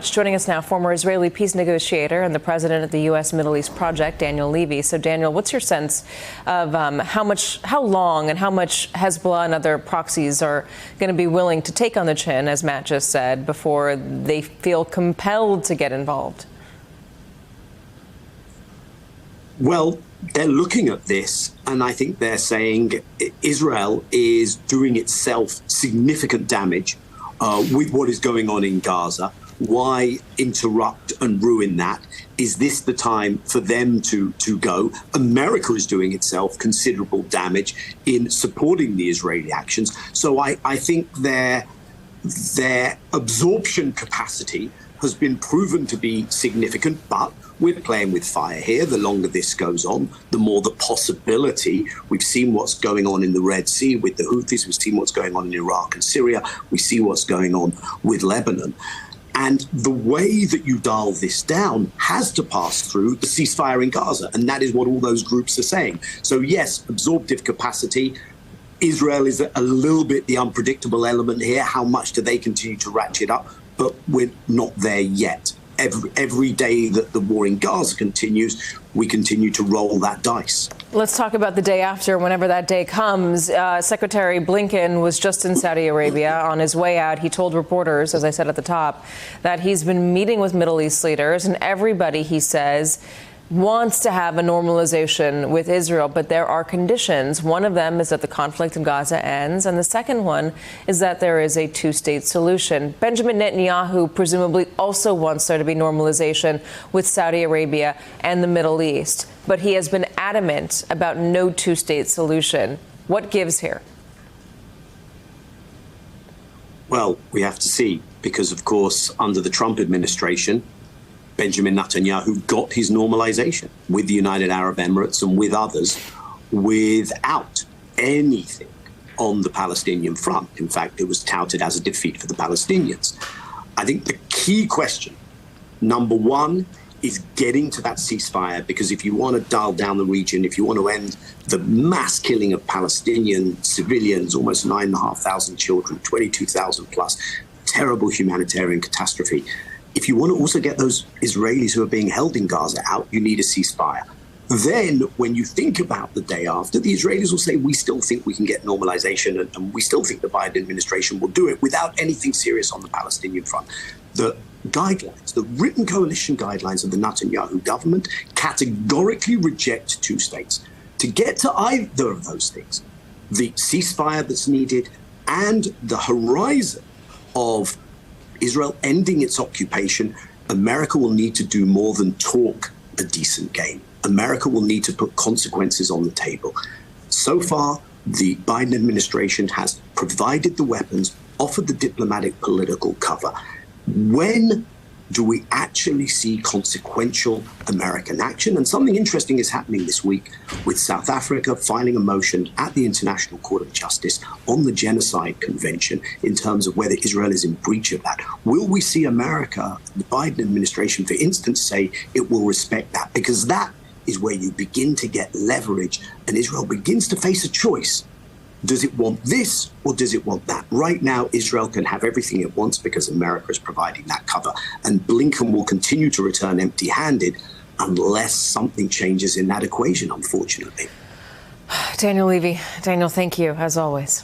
Joining us now, former Israeli peace negotiator and the president of the U.S. Middle East Project, Daniel Levy. So, Daniel, what's your sense of how long and how much Hezbollah and other proxies are going to be willing to take on the chin, as Matt just said, before they feel compelled to get involved? Well, they're looking at this, and I think they're saying Israel is doing itself significant damage with what is going on in Gaza. Why interrupt and ruin that? Is this the time for them to go? America is doing itself considerable damage in supporting the Israeli actions. So I think their absorption capacity has been proven to be significant, but we're playing with fire here. The longer this goes on, the more the possibility. We've seen what's going on in the Red Sea with the Houthis. We've seen what's going on in Iraq and Syria. We see what's going on with Lebanon. And the way that you dial this down has to pass through the ceasefire in Gaza. And that is what all those groups are saying. So, yes, absorptive capacity. Israel is a little bit the unpredictable element here. How much do they continue to ratchet up? But we're not there yet. Every day that the war in Gaza continues, we continue to roll that dice. Let's talk about the day after, whenever that day comes. Secretary Blinken was just in Saudi Arabia. On his way out, he told reporters, as I said at the top, that he's been meeting with Middle East leaders, and everybody, he says, wants to have a normalization with Israel, but there are conditions. One of them is that the conflict in Gaza ends, and the second one is that there is a two-state solution. Benjamin Netanyahu presumably also wants there to be normalization with Saudi Arabia and the Middle East, but he has been adamant about no two-state solution. What gives here? Well, we have to see, because, of course, under the Trump administration, Benjamin Netanyahu got his normalization with the United Arab Emirates and with others without anything on the Palestinian front. In fact, it was touted as a defeat for the Palestinians. I think the key question, number one, is getting to that ceasefire, because if you want to dial down the region, if you want to end the mass killing of Palestinian civilians, almost 9,500 children, 22,000 plus, terrible humanitarian catastrophe. If you want to also get those Israelis who are being held in Gaza out, you need a ceasefire. Then, when you think about the day after, the Israelis will say, we still think we can get normalization, and we still think the Biden administration will do it without anything serious on the Palestinian front. The guidelines, the written coalition guidelines of the Netanyahu government categorically reject two states. To get to either of those things, the ceasefire that's needed and the horizon of Israel ending its occupation, America will need to do more than talk a decent game. America will need to put consequences on the table. So far, the Biden administration has provided the weapons, offered the diplomatic political cover. When do we actually see consequential American action? And something interesting is happening this week with South Africa filing a motion at the International Court of Justice on the Genocide Convention in terms of whether Israel is in breach of that. Will we see America, the Biden administration, for instance, say it will respect that? Because that is where you begin to get leverage, and Israel begins to face a choice. Does it want this or does it want that? Right now, Israel can have everything it wants because America is providing that cover. And Blinken will continue to return empty-handed unless something changes in that equation, unfortunately. Daniel Levy. Daniel, thank you, as always.